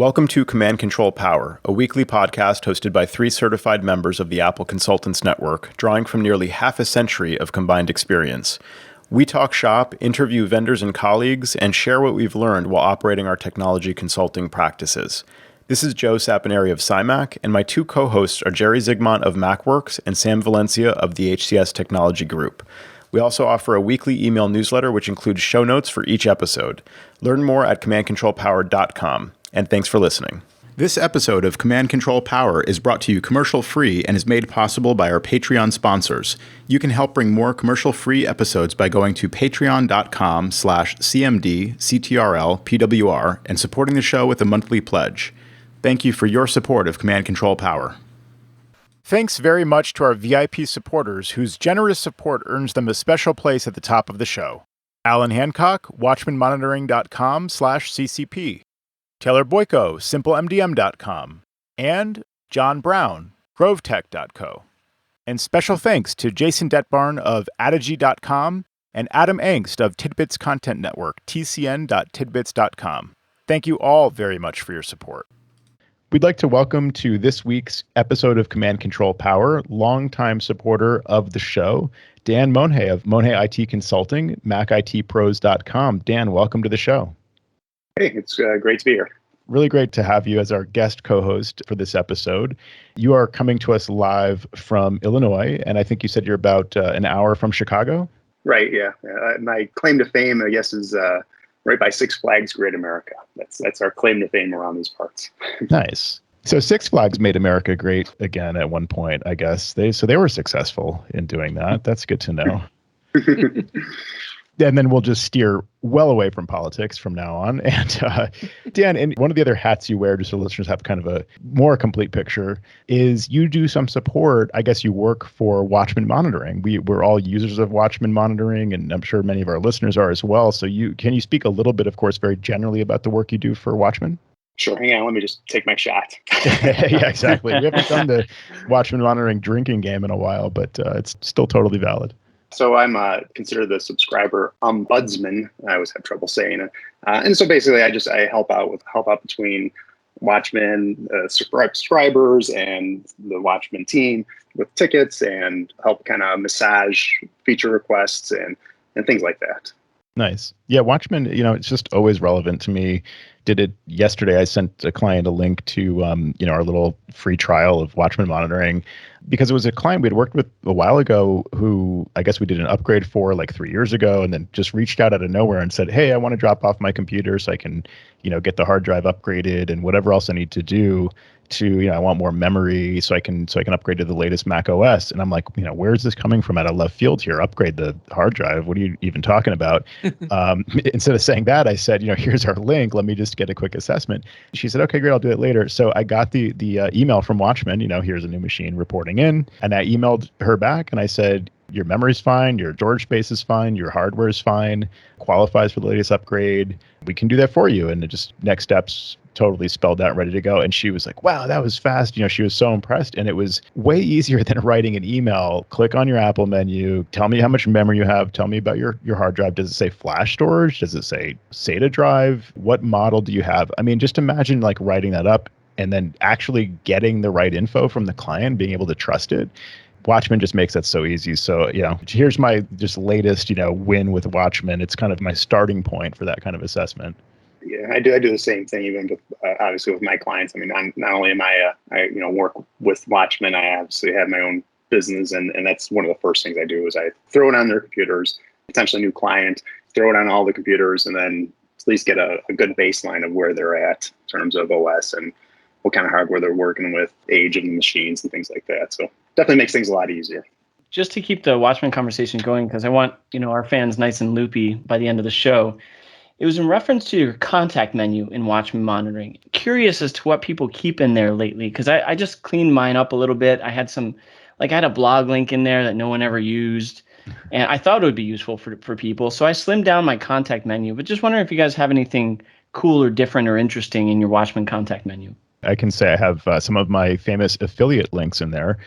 Welcome to Command Control Power, a weekly podcast hosted by 3 certified members of the Apple Consultants Network, drawing from nearly half a century of combined experience. We talk shop, interview vendors and colleagues, and share what we've learned while operating our technology consulting practices. This is Joe Saponari of SciMac, and my 2 co-hosts are Jerry Zigmont of MacWorks and Sam Valencia of the HCS Technology Group. We also offer a weekly email newsletter which includes show notes for each episode. Learn more at commandcontrolpower.com. And thanks for listening. This episode of Command Control Power is brought to you commercial-free and is made possible by our Patreon sponsors. You can help bring more commercial-free episodes by going to patreon.com/CMDCTRLPWR and supporting the show with a monthly pledge. Thank you for your support of Command Control Power. Thanks very much to our VIP supporters whose generous support earns them a special place at the top of the show. Alan Hancock, watchmanmonitoring.com/CCP. Taylor Boyko, simplemdm.com, and John Brown, grovetech.co. And special thanks to Jason Detbarn of Adigy.com and Adam Angst of TidBITS Content Network, tcn.tidbits.com. Thank you all very much for your support. We'd like to welcome to this week's episode of Command Control Power, longtime supporter of the show, Dan Monge of Monge IT Consulting, MacITPros.com. Dan, welcome to the show. Hey, it's great to be here. Really great to have you as our guest co-host for this episode. You are coming to us live from Illinois, and I think you said you're about an hour from Chicago? Right, yeah. My claim to fame, I guess, is right by Six Flags Great America. That's our claim to fame around these parts. Nice. So Six Flags made America great again at one point, I guess. They were successful in doing that. That's good to know. And then we'll just steer well away from politics from now on. And Dan, and one of the other hats you wear, just so listeners have kind of a more complete picture, is you do some support. I guess you work for Watchman Monitoring. We're all users of Watchman Monitoring, and I'm sure many of our listeners are as well. So can you speak a little bit, of course, very generally about the work you do for Watchman? Sure. Hang on. Let me just take my shot. Yeah, exactly. We haven't done the Watchman Monitoring drinking game in a while, but it's still totally valid. So I'm considered the subscriber ombudsman. I always have trouble saying it. And so basically, I help out between Watchman subscribers and the Watchman team with tickets and help kind of massage feature requests and things like that. Nice. Yeah, Watchman, it's just always relevant to me. Did it yesterday. I sent a client a link to, our little free trial of Watchman Monitoring because it was a client we had worked with a while ago who I guess we did an upgrade for like 3 years ago and then just reached out of nowhere and said, hey, I want to drop off my computer so I can, get the hard drive upgraded and whatever else I need to do to, I want more memory so I can upgrade to the latest Mac OS. And I'm like, where's this coming from out of left field here? Upgrade the hard drive. What are you even talking about? Instead of saying that, I said, here's our link. Let me just get a quick assessment. She said, okay, great. I'll do it later. So I got the email from Watchman, here's a new machine reporting in. And I emailed her back and I said, your memory's fine, your storage space is fine, your hardware is fine, qualifies for the latest upgrade. We can do that for you. And it just next steps totally spelled out, ready to go. And she was like, wow, that was fast. She was so impressed. And it was way easier than writing an email. Click on your Apple menu. Tell me how much memory you have. Tell me about your hard drive. Does it say flash storage? Does it say SATA drive? What model do you have? I mean, just imagine like writing that up and then actually getting the right info from the client, being able to trust it. Watchman just makes that so easy. So, here's my just latest, win with Watchman. It's kind of my starting point for that kind of assessment. Yeah, I do the same thing even with obviously with my clients. I mean, not only am I work with Watchman, I obviously have my own business, and that's one of the first things I do is I throw it on their computers, potentially a new client, throw it on all the computers, and then at least get a good baseline of where they're at in terms of OS and what kind of hardware they're working with, age of the machines, and things like that. So definitely makes things a lot easier. Just to keep the Watchman conversation going, because I want our fans nice and loopy by the end of the show. It was in reference to your contact menu in Watchman Monitoring. Curious as to what people keep in there lately, because I just cleaned mine up a little bit. I had I had a blog link in there that no one ever used, and I thought it would be useful for people. So I slimmed down my contact menu, but just wondering if you guys have anything cool or different or interesting in your Watchman contact menu. I can say I have some of my famous affiliate links in there.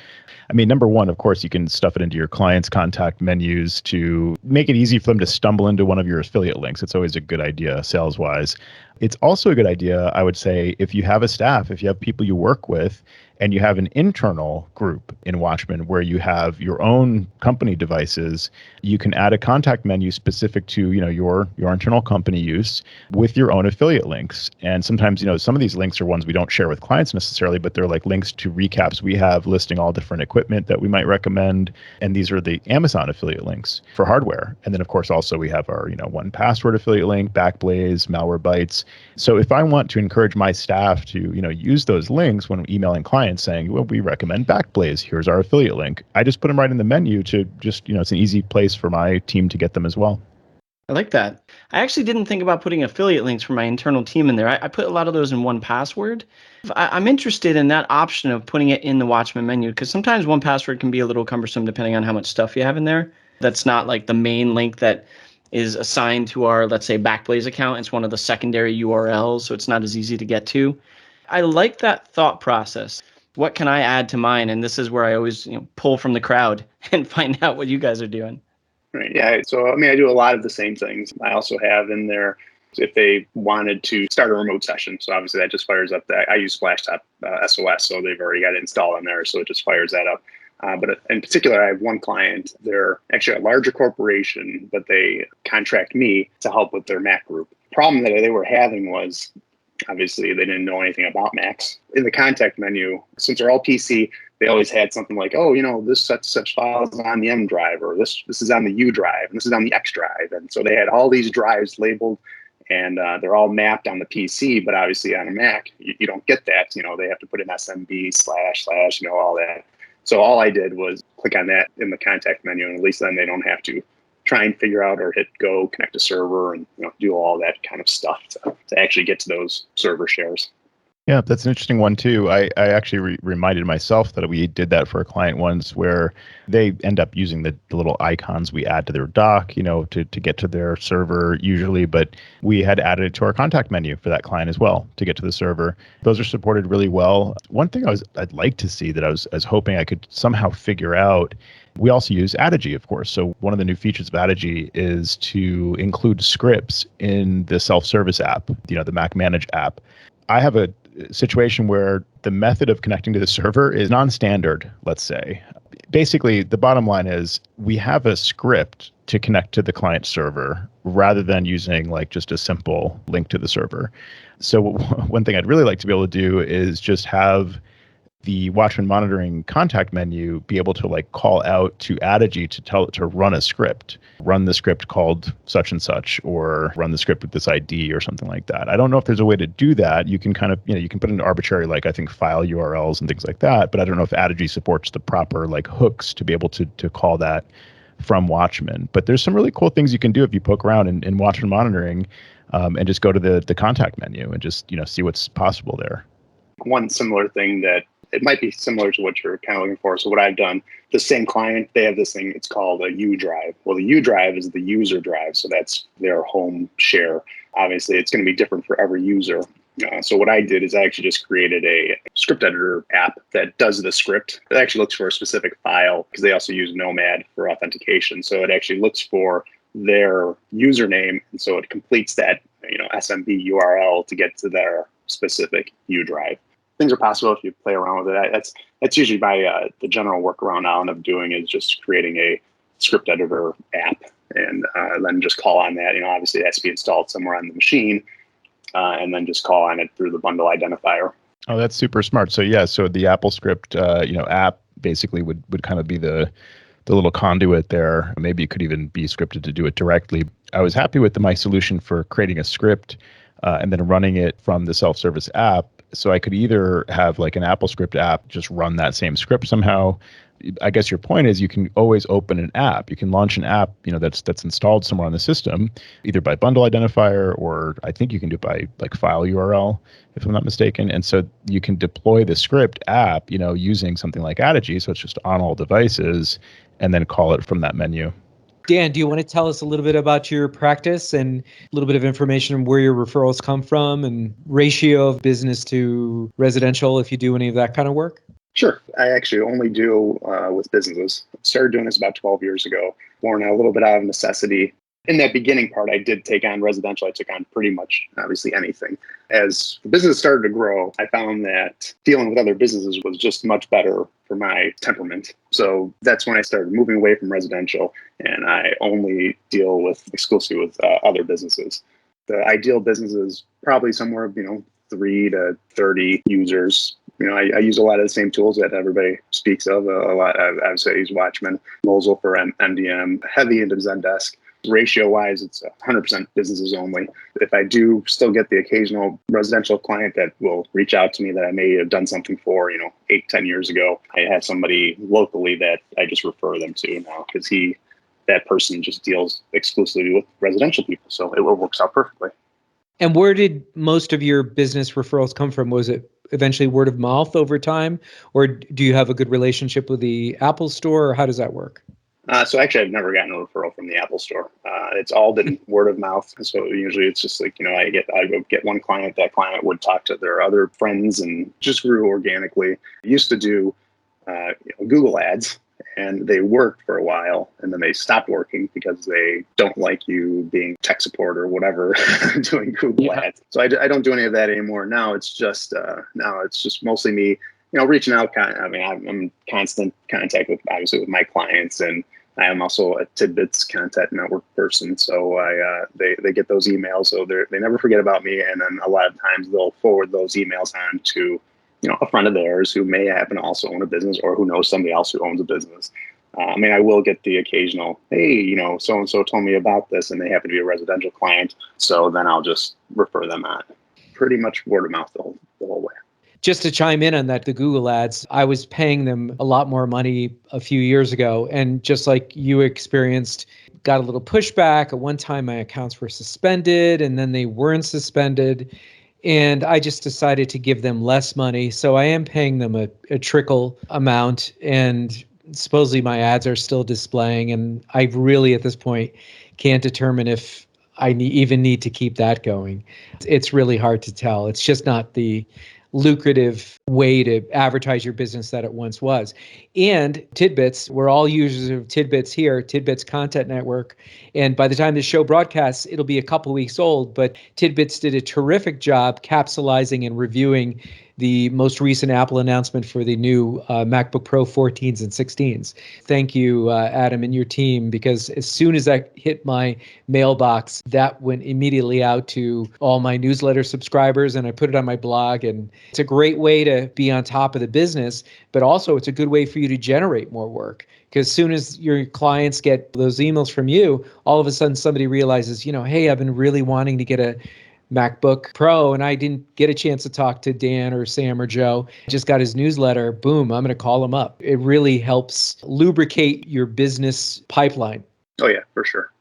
I mean, number one, of course, you can stuff it into your clients' contact menus to make it easy for them to stumble into one of your affiliate links. It's always a good idea sales-wise. It's also a good idea, I would say, if you have a staff, if you have people you work with, and you have an internal group in Watchman where you have your own company devices, you can add a contact menu specific to, your internal company use with your own affiliate links. And sometimes, some of these links are ones we don't share with clients necessarily, but they're like links to recaps we have listing all different equipment that we might recommend. And these are the Amazon affiliate links for hardware. And then of course also we have our, 1Password affiliate link, Backblaze, Malwarebytes. So if I want to encourage my staff to, use those links when emailing clients saying, well, we recommend Backblaze, here's our affiliate link, I just put them right in the menu to just, it's an easy place for my team to get them as well. I like that. I actually didn't think about putting affiliate links for my internal team in there. I put a lot of those in 1Password. I'm interested in that option of putting it in the Watchman menu because sometimes 1Password can be a little cumbersome depending on how much stuff you have in there. That's not like the main link that is assigned to our, let's say, Backblaze account. It's one of the secondary URLs, so it's not as easy to get to. I like that thought process. What can I add to mine? And this is where I always pull from the crowd and find out what you guys are doing. Right. Yeah. So, I do a lot of the same things. I also have in there if they wanted to start a remote session. So obviously that just fires up that. I use Splashtop SOS, so they've already got it installed in there. So it just fires that up. But in particular, I have one client. They're actually a larger corporation, but they contract me to help with their Mac group. The problem that they were having was obviously they didn't know anything about Macs. In the contact menu, since they're all PC, they always had something like, this such file is on the M drive, or this is on the U drive, and this is on the X drive. And so they had all these drives labeled, and they're all mapped on the PC, but obviously on a Mac, you don't get that. They have to put in SMB / all that. So all I did was click on that in the contact menu, and at least then they don't have to try and figure out or hit go, connect a server, and do all that kind of stuff to actually get to those server shares. Yeah, that's an interesting one too. I actually reminded myself that we did that for a client once where they end up using the little icons we add to their dock, to get to their server usually, but we had added it to our contact menu for that client as well to get to the server. Those are supported really well. One thing I'd like to see that I was hoping I could somehow figure out, we also use Adigy, of course. So one of the new features of Adigy is to include scripts in the self-service app, the Mac Manage app. I have a situation where the method of connecting to the server is non-standard, let's say. Basically, the bottom line is we have a script to connect to the client server rather than using like just a simple link to the server. So one thing I'd really like to be able to do is just have the Watchman Monitoring contact menu be able to like call out to Adigy to tell it to run a script, run the script called such and such, or run the script with this ID or something like that. I don't know if there's a way to do that. You can kind of, you can put in arbitrary, like I think file URLs and things like that, but I don't know if Adigy supports the proper like hooks to be able to call that from Watchman. But there's some really cool things you can do if you poke around in Watchman Monitoring and just go to the contact menu and just, see what's possible there. One similar thing that it might be similar to what you're kind of looking for. So what I've done, the same client, they have this thing, it's called a U drive. Well, the U drive is the user drive. So that's their home share. Obviously, it's going to be different for every user. So what I did is I actually just created a script editor app that does the script. It actually looks for a specific file because they also use Nomad for authentication. So it actually looks for their username. And so it completes that, SMB URL to get to their specific U drive. Things are possible if you play around with it. That's usually the general workaround I'll end up doing is just creating a script editor app and then just call on that. Obviously it has to be installed somewhere on the machine and then just call on it through the bundle identifier. Oh, that's super smart. So yeah, so the Apple script, app basically would kind of be the little conduit there. Maybe it could even be scripted to do it directly. I was happy with my solution for creating a script and then running it from the self-service app. So I could either have like an Apple script app, just run that same script somehow. I guess your point is you can always open an app. You can launch an app, that's installed somewhere on the system, either by bundle identifier or I think you can do it by like file URL, if I'm not mistaken. And so you can deploy the script app, using something like Adigy. So it's just on all devices and then call it from that menu. Dan, do you want to tell us a little bit about your practice and a little bit of information on where your referrals come from and ratio of business to residential if you do any of that kind of work? Sure. I actually only deal with businesses. Started doing this about 12 years ago, born a little bit out of necessity. In that beginning part, I did take on residential. I took on pretty much, obviously, anything. As the business started to grow, I found that dealing with other businesses was just much better for my temperament. So that's when I started moving away from residential, and I only deal exclusively with other businesses. The ideal business is probably somewhere, 3 to 30 users. I use a lot of the same tools that everybody speaks of. A lot. Obviously, I use Watchman, Mosel for MDM, heavy into Zendesk. Ratio-wise, it's 100% businesses only. If I do still get the occasional residential client that will reach out to me that I may have done something for, 8-10 years ago, I have somebody locally that I just refer them to now because that person just deals exclusively with residential people. So it works out perfectly. And where did most of your business referrals come from? Was it eventually word of mouth over time, or do you have a good relationship with the Apple Store, or how does that work? So actually, I've never gotten a referral from the Apple Store. It's all been word of mouth. So usually it's just like, I go get one client. That client would talk to their other friends and just grew organically. I used to do Google ads, and they worked for a while, and then they stopped working because they don't like you being tech support or whatever doing Google ads. So I don't do any of that anymore. Now it's just mostly me, reaching out. I'm in constant contact with my clients, and I am also a TidBITS content network person. So they get those emails, so they never forget about me. And then a lot of times they'll forward those emails on to a friend of theirs who may happen to also own a business or who knows somebody else who owns a business. I will get the occasional, hey, so-and-so told me about this, and they happen to be a residential client. So then I'll just refer them on. Pretty much word of mouth the whole way. Just to chime in on that, the Google ads, I was paying them a lot more money a few years ago. And just like you experienced, got a little pushback. At one time, my accounts were suspended, and then they weren't suspended. And I just decided to give them less money. So I am paying them a trickle amount, and supposedly my ads are still displaying. And I really, at this point, can't determine if I even need to keep that going. It's really hard to tell. It's just not the lucrative way to advertise your business that it once was. And TidBITS, we're all users of TidBITS here, TidBITS Content Network. And by the time this show broadcasts, it'll be a couple weeks old. But TidBITS did a terrific job capsulizing and reviewing the most recent Apple announcement for the new MacBook Pro 14s and 16s. Thank you, Adam, and your team, because as soon as that hit my mailbox, that went immediately out to all my newsletter subscribers, and I put it on my blog. And it's a great way to be on top of the business, but also it's a good way for you to generate more work. Because as soon as your clients get those emails from you, all of a sudden somebody realizes, hey, I've been really wanting to get a MacBook Pro, and I didn't get a chance to talk to Dan or Sam or Joe. Just got his newsletter. Boom, I'm going to call him up. It really helps lubricate your business pipeline. Oh, yeah, for sure.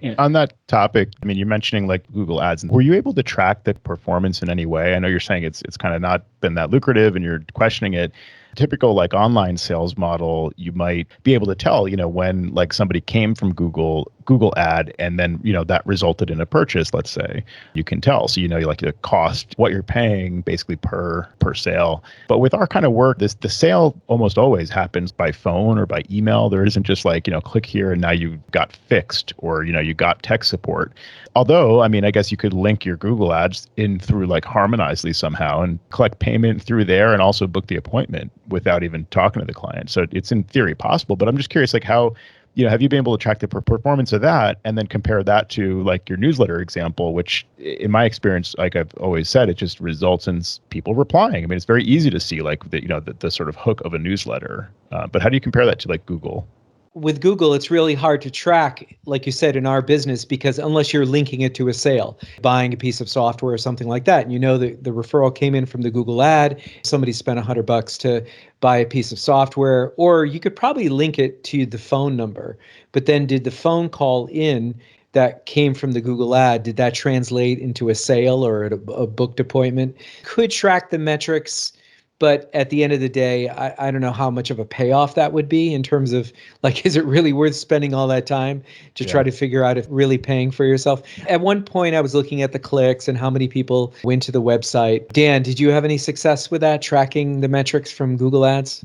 Yeah. On that topic, you're mentioning like Google Ads. Were you able to track the performance in any way? I know you're saying it's kind of not been that lucrative and you're questioning it. Typical like online sales model, you might be able to tell, when like somebody came from Google ad and then, that resulted in a purchase, let's say, you can tell. So, like the cost, what you're paying basically per sale. But with our kind of work, the sale almost always happens by phone or by email. There isn't just like, click here and now you got fixed or, you got tech support. Although, I guess you could link your Google ads in through like Harmonizely somehow and collect payment through there and also book the appointment without even talking to the client. So it's in theory possible, but I'm just curious, like how, have you been able to track the performance of that and then compare that to like your newsletter example, which in my experience, like I've always said, it just results in people replying. It's very easy to see like the sort of hook of a newsletter. But how do you compare that to like Google? With Google, it's really hard to track, like you said, in our business, because unless you're linking it to a sale, buying a piece of software or something like that, and the referral came in from the Google ad, somebody spent $100 to buy a piece of software, or you could probably link it to the phone number. But then did the phone call in that came from the Google ad, did that translate into a sale or a booked appointment? Could track the metrics But at the end of the day, I don't know how much of a payoff that would be in terms of like, is it really worth spending all that time to try to figure out if really paying for yourself? At one point, I was looking at the clicks and how many people went to the website. Dan, did you have any success with that, tracking the metrics from Google Ads?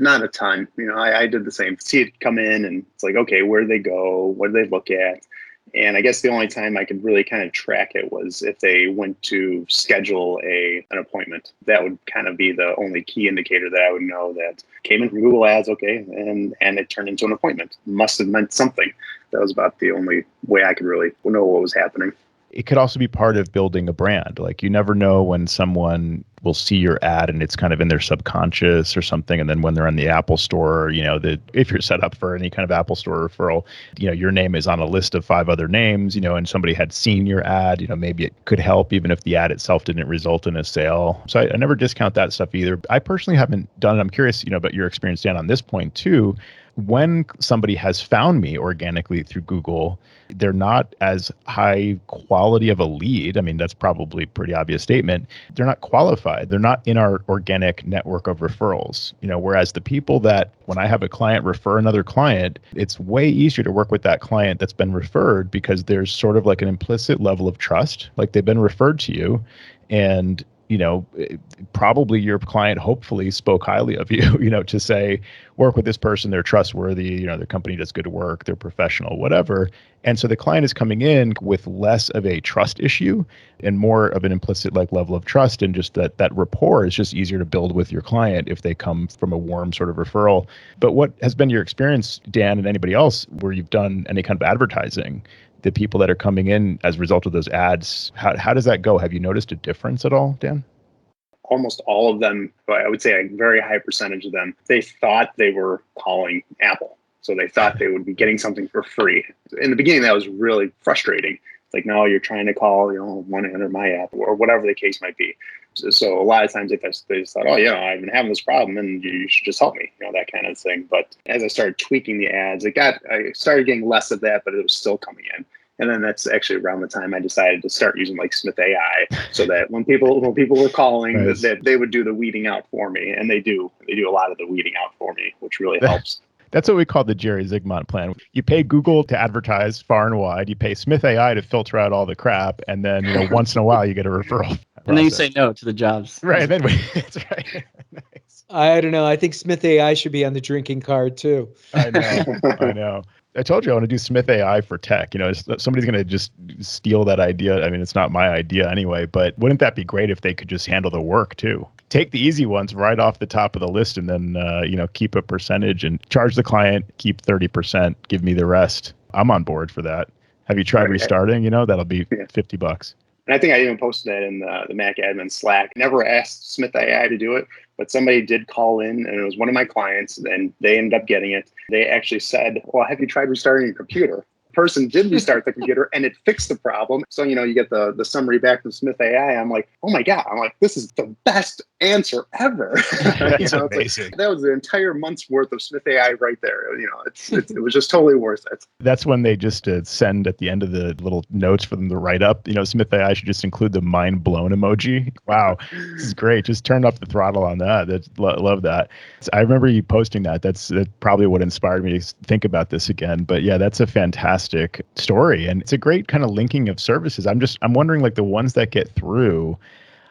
Not a ton. I did the same. See it come in and it's like, okay, where do they go? What do they look at? And I guess the only time I could really kind of track it was if they went to schedule an appointment. That would kind of be the only key indicator that I would know that came in from Google Ads, okay, and it turned into an appointment. Must have meant something. That was about the only way I could really know what was happening. It could also be part of building a brand. Like you never know when someone will see your ad and it's kind of in their subconscious or something. And then when they're on the Apple Store, if you're set up for any kind of Apple Store referral, your name is on a list of 5 other names, and somebody had seen your ad, maybe it could help even if the ad itself didn't result in a sale. So I never discount that stuff either. I personally haven't done it. I'm curious, about your experience, Dan, on this point too. When somebody has found me organically through Google, they're not as high quality of a lead. I mean, that's probably a pretty obvious statement. They're not qualified. They're not in our organic network of referrals. Whereas the people that when I have a client refer another client, it's way easier to work with that client that's been referred because there's sort of like an implicit level of trust, like they've been referred to you. And probably your client hopefully spoke highly of you, to say, work with this person, they're trustworthy, their company does good work, they're professional, whatever. And so the client is coming in with less of a trust issue and more of an implicit level of trust. And just that rapport is just easier to build with your client if they come from a warm sort of referral. But what has been your experience, Dan, and anybody else where you've done any kind of advertising? The people that are coming in as a result of those ads, how does that go? Have you noticed a difference at all, Dan? Almost all of them, I would say a very high percentage of them, they thought they were calling Apple. So they thought they would be getting something for free. In the beginning, that was really frustrating. It's like, no, you're trying to call, 1-800 my app or whatever the case might be. So a lot of times they just thought, oh, I've been having this problem and you should just help me, that kind of thing. But as I started tweaking the ads, I started getting less of that, but it was still coming in. And then that's actually around the time I decided to start using like smith.ai, so that when people were calling, nice, that they would do the weeding out for me, and they do a lot of the weeding out for me, which really helps. That's what we call the Jerry Zygmunt plan. You pay Google to advertise far and wide. You pay smith.ai to filter out all the crap, and then once in a while you get a referral. And then you say no to the jobs. Right. That's right. Nice. I don't know. I think smith.ai should be on the drinking card too. I know. I told you I want to do Smith AI for tech. Somebody's going to just steal that idea. I mean, it's not my idea anyway, but wouldn't that be great if they could just handle the work too? Take the easy ones right off the top of the list and then, keep a percentage and charge the client, keep 30%, give me the rest. I'm on board for that. Have you tried restarting? That'll be $50. And I think I even posted that in the Mac admin Slack. Never asked Smith.ai to do it, but somebody did call in, and it was one of my clients, and they ended up getting it. They actually said, well, have you tried restarting your computer? Person did restart the computer and it fixed the problem. So, you get the summary back from Smith.ai. I'm like, oh my God. I'm like, this is the best answer ever. That's amazing. Like, that was the entire month's worth of Smith.ai right there. It was just totally worth it. That's when they just send at the end of the little notes for them to write up. Smith.ai should just include the mind blown emoji. Wow, this is great. Just turn up the throttle on that. Love that. I remember you posting that. That's probably what inspired me to think about this again. But yeah, that's a fantastic story, and it's a great kind of linking of services. I'm wondering, like, the ones that get through,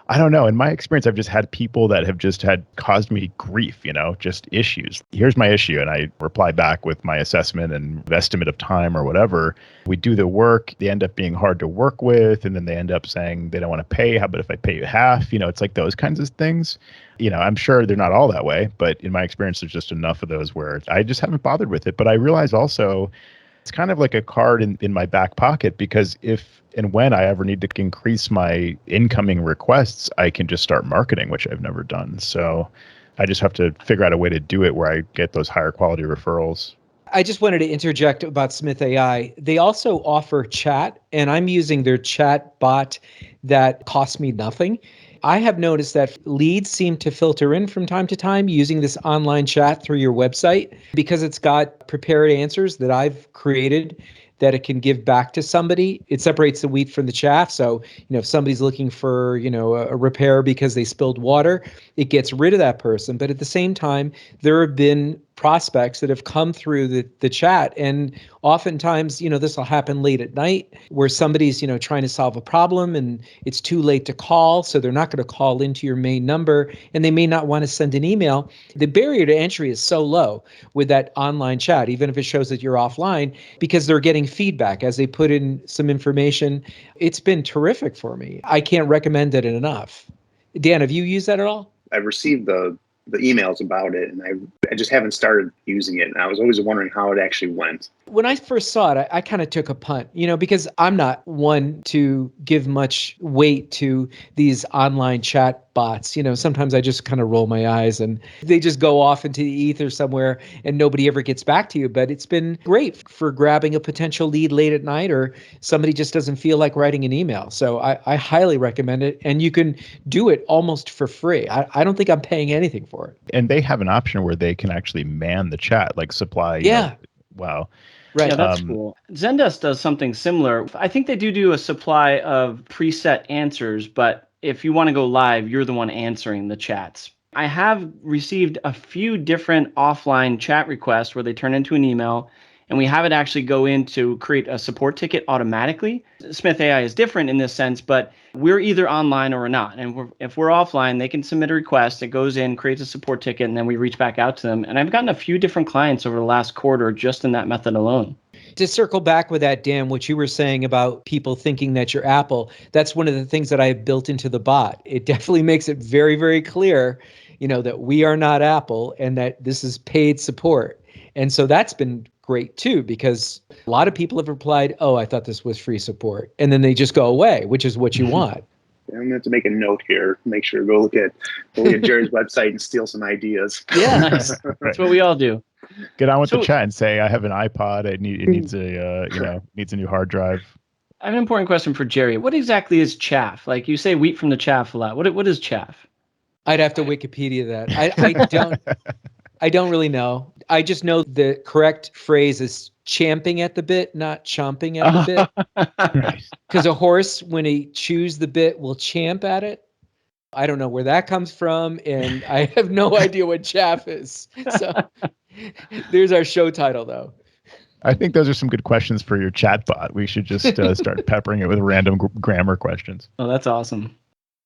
I don't know. In my experience, I've just had people that have just had caused me grief, just issues. Here's my issue. And I reply back with my assessment and estimate of time or whatever. We do the work. They end up being hard to work with. And then they end up saying they don't want to pay. How about if I pay you half? It's like those kinds of things. I'm sure they're not all that way, but in my experience, there's just enough of those where I just haven't bothered with it. But I realize also, it's kind of like a card in my back pocket, because if and when I ever need to increase my incoming requests, I can just start marketing, which I've never done. So I just have to figure out a way to do it where I get those higher quality referrals. I just wanted to interject about Smith AI. They also offer chat, and I'm using their chat bot that costs me nothing. I have noticed that leads seem to filter in from time to time using this online chat through your website, because it's got prepared answers that I've created that it can give back to somebody. It separates the wheat from the chaff. So, if somebody's looking for, a repair because they spilled water, it gets rid of that person. But at the same time, there have been prospects that have come through the chat. And oftentimes, this will happen late at night where somebody's, trying to solve a problem and it's too late to call. So they're not going to call into your main number and they may not want to send an email. The barrier to entry is so low with that online chat, even if it shows that you're offline, because they're getting feedback as they put in some information. It's been terrific for me. I can't recommend it enough. Dan, have you used that at all? I've received the emails about it, and I just haven't started using it. And I was always wondering how it actually went. When I first saw it, I kind of took a punt, because I'm not one to give much weight to these online chat bots. Sometimes I just kind of roll my eyes and they just go off into the ether somewhere and nobody ever gets back to you. But it's been great for grabbing a potential lead late at night or somebody just doesn't feel like writing an email. So I highly recommend it. And you can do it almost for free. I don't think I'm paying anything for it. And they have an option where they can actually man the chat, like supply. Yeah. Wow. Right. Yeah, that's cool. Zendesk does something similar. I think they do a supply of preset answers, but if you want to go live, you're the one answering the chats. I have received a few different offline chat requests where they turn into an email, and we have it actually go in to create a support ticket automatically. Smith.ai is different in this sense, but we're either online or we're not. And if we're offline, they can submit a request. It goes in, creates a support ticket, and then we reach back out to them. And I've gotten a few different clients over the last quarter just in that method alone. To circle back with that, Dan, what you were saying about people thinking that you're Apple, that's one of the things that I have built into the bot. It definitely makes it very, very clear, that we are not Apple and that this is paid support. And so that's been great too, because a lot of people have replied, oh, I thought this was free support. And then they just go away, which is what you want. I'm going to have to make a note here. Make sure to go look at Jerry's website and steal some ideas. Yeah, nice. That's what we all do. Get on with the chat and say, I have an iPod. It needs a new hard drive. I have an important question for Jerry. What exactly is chaff? Like you say wheat from the chaff a lot. What is chaff? I'd have to Wikipedia that. I don't really know. I just know the correct phrase is champing at the bit, not chomping at the bit. Because a horse, when he chews the bit, will champ at it. I don't know where that comes from, and I have no idea what chaff is. So there's our show title, though. I think those are some good questions for your chatbot. We should just start peppering it with random grammar questions. Oh, that's awesome.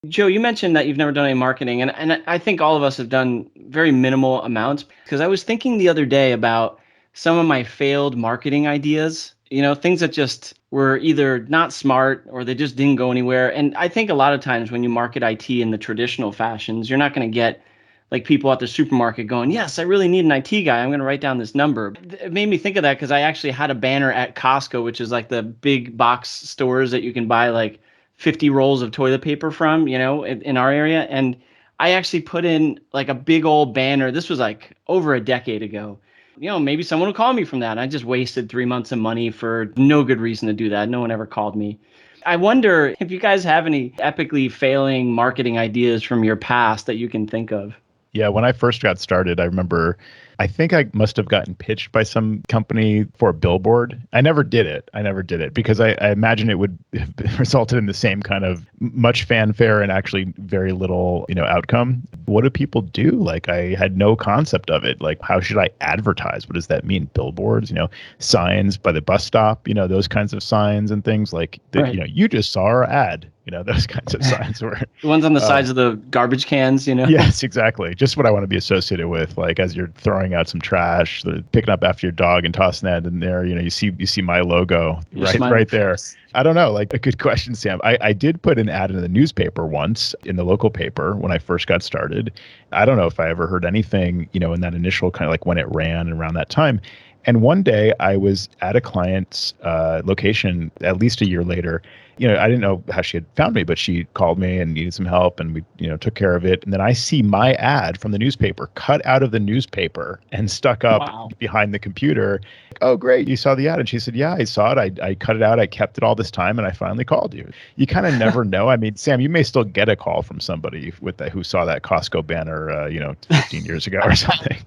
Joe, you mentioned that you've never done any marketing, and I think all of us have done very minimal amounts, because I was thinking the other day about some of my failed marketing ideas, things that just were either not smart or they just didn't go anywhere. And I think a lot of times when you market IT in the traditional fashions, you're not going to get like people at the supermarket going, yes, I really need an IT guy. I'm going to write down this number. It made me think of that because I actually had a banner at Costco, which is like the big box stores that you can buy like 50 rolls of toilet paper from, in our area. And I actually put in like a big old banner. This was like over a decade ago. Maybe someone will call me from that. And I just wasted 3 months of money for no good reason to do that. No one ever called me. I wonder if you guys have any epically failing marketing ideas from your past that you can think of. Yeah, when I first got started, I remember, I think I must have gotten pitched by some company for a billboard. I never did it because I imagine it would have resulted in the same kind of much fanfare and actually very little, outcome. What do people do? Like, I had no concept of it. Like, how should I advertise? What does that mean? Billboards, signs by the bus stop, those kinds of signs and things like, right. You just saw our ad. Those kinds of signs were the ones on the sides of the garbage cans, Yes, exactly. Just what I want to be associated with. Like as you're throwing out some trash, picking up after your dog and tossing that in there, you see my logo right there. I don't know. Like a good question, Sam. I did put an ad in the newspaper once in the local paper when I first got started. I don't know if I ever heard anything, in that initial kind of like when it ran around that time. And one day I was at a client's location at least a year later. I didn't know how she had found me, but she called me and needed some help and we, took care of it. And then I see my ad from the newspaper cut out of the newspaper and stuck up behind the computer. Oh, great. You saw the ad. And she said, yeah, I saw it. I cut it out. I kept it all this time and I finally called you. You kind of never know. I mean, Sam, you may still get a call from somebody who saw that Costco banner, 15 years ago or something.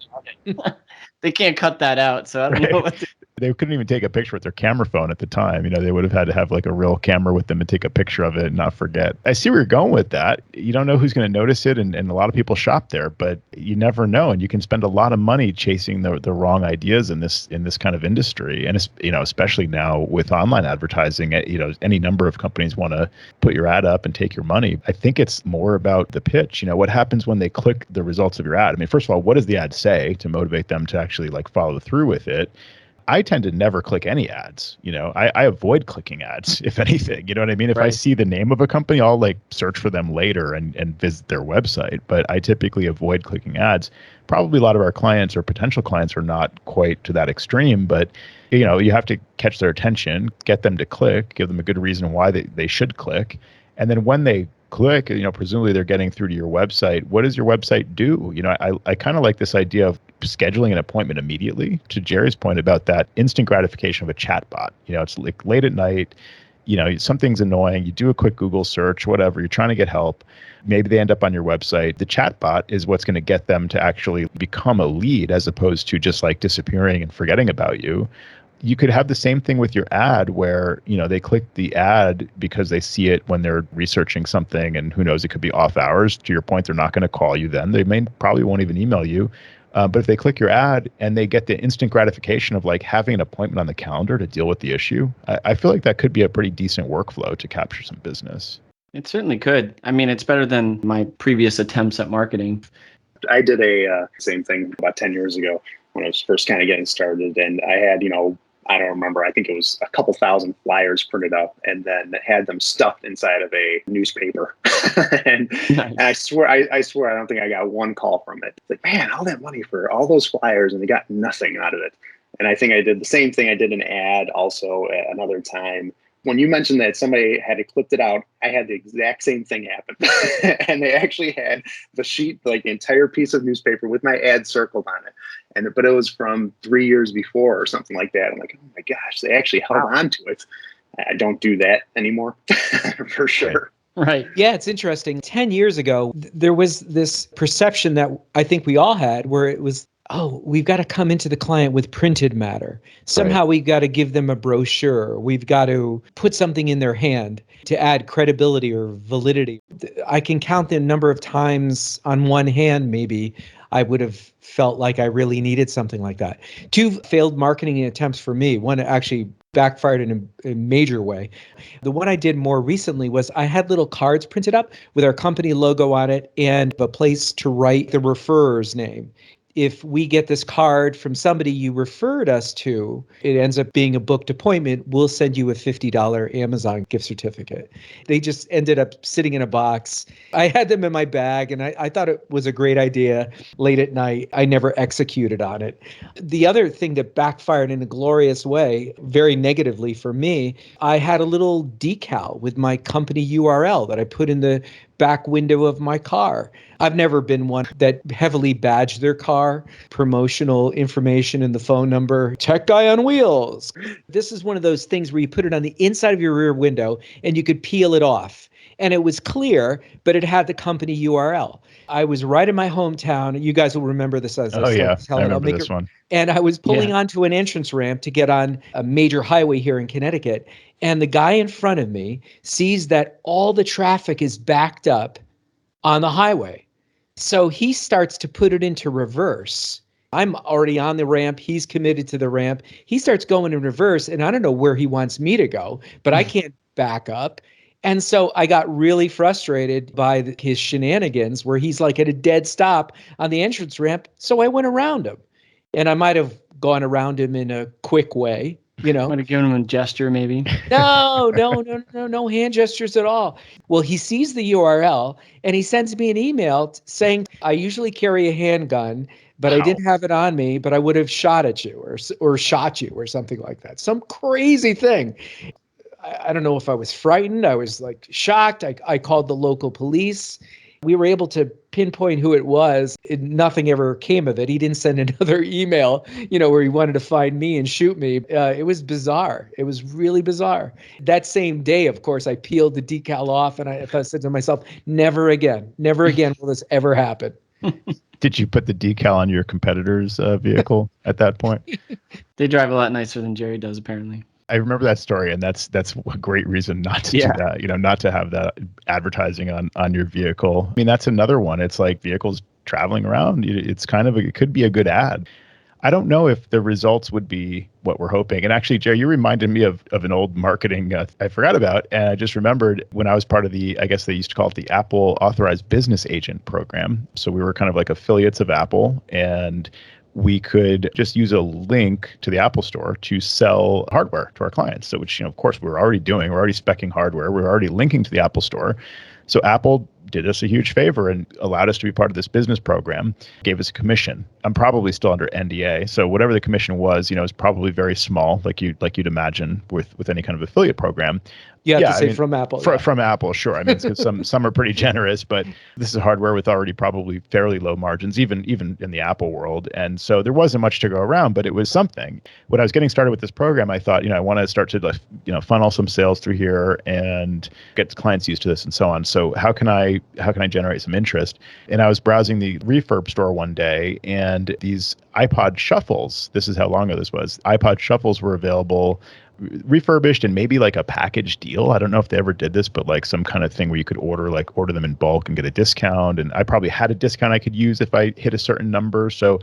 They can't cut that out. So I don't know what to They couldn't even take a picture with their camera phone at the time. They would have had to have like a real camera with them and take a picture of it and not forget. I see where you're going with that. You don't know who's going to notice it, and a lot of people shop there, but you never know. And you can spend a lot of money chasing the wrong ideas in this kind of industry. And especially now with online advertising, any number of companies want to put your ad up and take your money. I think it's more about the pitch. What happens when they click the results of your ad? I mean, first of all, what does the ad say to motivate them to actually like follow through with it? I tend to never click any ads. I avoid clicking ads, if anything. You know what I mean? If I see the name of a company, I'll like search for them later and visit their website. But I typically avoid clicking ads. Probably a lot of our clients or potential clients are not quite to that extreme, but you have to catch their attention, get them to click, give them a good reason why they should click. And then when they click, presumably they're getting through to your website. What does your website do? I kind of like this idea of scheduling an appointment immediately. To Jerry's point about that instant gratification of a chatbot. It's like late at night, something's annoying. You do a quick Google search, whatever, you're trying to get help. Maybe they end up on your website. The chatbot is what's going to get them to actually become a lead as opposed to just like disappearing and forgetting about you. You could have the same thing with your ad where, they click the ad because they see it when they're researching something, and who knows, it could be off hours. To your point, they're not going to call you then. They probably won't even email you. But if they click your ad and they get the instant gratification of like having an appointment on the calendar to deal with the issue, I feel like that could be a pretty decent workflow to capture some business. It certainly could. I mean, it's better than my previous attempts at marketing. I did a same thing about 10 years ago when I was first kind of getting started. And I had, I don't remember, I think it was a couple thousand flyers printed up and then had them stuffed inside of a newspaper. and, Nice. and I swear, I don't think I got one call from it. It's like, man, all that money for all those flyers and they got nothing out of it. And I think I did the same thing. I did an ad also at another time. When you mentioned that somebody had clipped it out, I had the exact same thing happen. And they actually had the sheet, like the entire piece of newspaper with my ad circled on it. But it was from 3 years before or something like that. I'm like, oh my gosh, they actually held on to it. I don't do that anymore for sure. Right. Yeah, it's interesting. 10 years ago, there was this perception that I think we all had where it was, oh, we've got to come into the client with printed matter. Somehow we've got to give them a brochure. We've got to put something in their hand to add credibility or validity. I can count the number of times on one hand, maybe, I would have felt like I really needed something like that. 2 failed marketing attempts for me. One actually backfired in a major way. The one I did more recently was I had little cards printed up with our company logo on it and a place to write the referrer's name. If we get this card from somebody you referred us to, it ends up being a booked appointment, we'll send you a $50 Amazon gift certificate. They just ended up sitting in a box. I had them in my bag and I thought it was a great idea late at night. I never executed on it. The other thing that backfired in a glorious way, very negatively for me, I had a little decal with my company URL that I put in the back window of my car. I've never been one that heavily badged their car, promotional information and the phone number, tech guy on wheels. This is one of those things where you put it on the inside of your rear window and you could peel it off. And it was clear, but it had the company URL. I was right in my hometown. You guys will remember this as I remember this one. And I was pulling onto an entrance ramp to get on a major highway here in Connecticut. And the guy in front of me sees that all the traffic is backed up on the highway. So he starts to put it into reverse. I'm already on the ramp. He's committed to the ramp. He starts going in reverse, and I don't know where he wants me to go, but I can't back up. And so I got really frustrated by his shenanigans where he's like at a dead stop on the entrance ramp. So I went around him, and I might have gone around him in a quick way. Might have given him a gesture, maybe. No hand gestures at all. Well, he sees the URL and he sends me an email saying, I usually carry a handgun, but I didn't have it on me, but I would have shot at you or shot you or something like that. Some crazy thing. I don't know if I was frightened. I was like shocked. I called the local police. We were able to pinpoint who it was. Nothing ever came of it. He didn't send another email, where he wanted to find me and shoot me. It was bizarre. It was really bizarre. That same day, of course, I peeled the decal off and I said to myself, never again will this ever happen. Did you put the decal on your competitor's vehicle at that point? They drive a lot nicer than Jerry does, apparently. I remember that story, and that's a great reason not to do that. Not to have that advertising on your vehicle. I mean, that's another one. It's like vehicles traveling around. It's kind of it could be a good ad. I don't know if the results would be what we're hoping. And actually, Jerry, you reminded me of an old marketing I forgot about. And I just remembered when I was part of I guess they used to call it the Apple Authorized Business Agent program. So we were kind of like affiliates of Apple, and we could just use a link to the Apple Store to sell hardware to our clients. So which, of course, we're already doing. We're already speccing hardware. We're already linking to the Apple Store. So Apple did us a huge favor and allowed us to be part of this business program, gave us a commission. I'm probably still under NDA. So whatever the commission was, is probably very small, like you'd imagine with any kind of affiliate program. You have to say from Apple. From Apple, sure. I mean, because some are pretty generous, but this is hardware with already probably fairly low margins, even in the Apple world. And so there wasn't much to go around, but it was something. When I was getting started with this program, I thought, I want to start to funnel some sales through here and get clients used to this and so on. So how can I generate some interest? And I was browsing the refurb store one day, and these iPod shuffles, this is how long ago this was, iPod shuffles were available refurbished and maybe like a package deal. I don't know if they ever did this, but like some kind of thing where you could order them in bulk and get a discount. And I probably had a discount I could use if I hit a certain number. So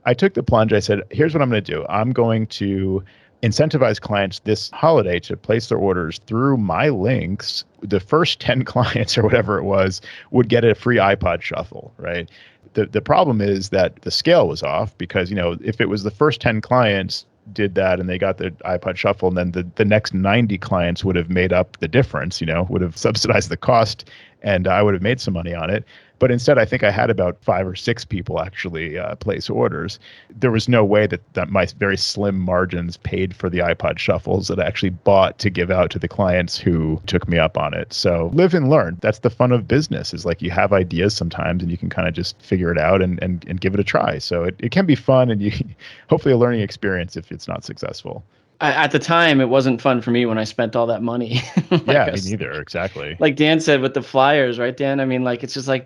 I took the plunge. I said, here's what I'm going to do. I'm going to incentivize clients this holiday to place their orders through my links. The first 10 clients or whatever it was would get a free iPod shuffle, right? The problem is that the scale was off because, if it was the first 10 clients did that and they got the iPod shuffle, and then the next 90 clients would have made up the difference, would have subsidized the cost, and I would have made some money on it. But instead, I think I had about 5 or 6 people actually place orders. There was no way that my very slim margins paid for the iPod shuffles that I actually bought to give out to the clients who took me up on it. So live and learn. That's the fun of business, is like you have ideas sometimes and you can kind of just figure it out and give it a try. So it can be fun, and hopefully a learning experience if it's not successible. At the time, it wasn't fun for me when I spent all that money. Yeah, me neither. Exactly. Like Dan said with the flyers, right, Dan? I mean, it's just like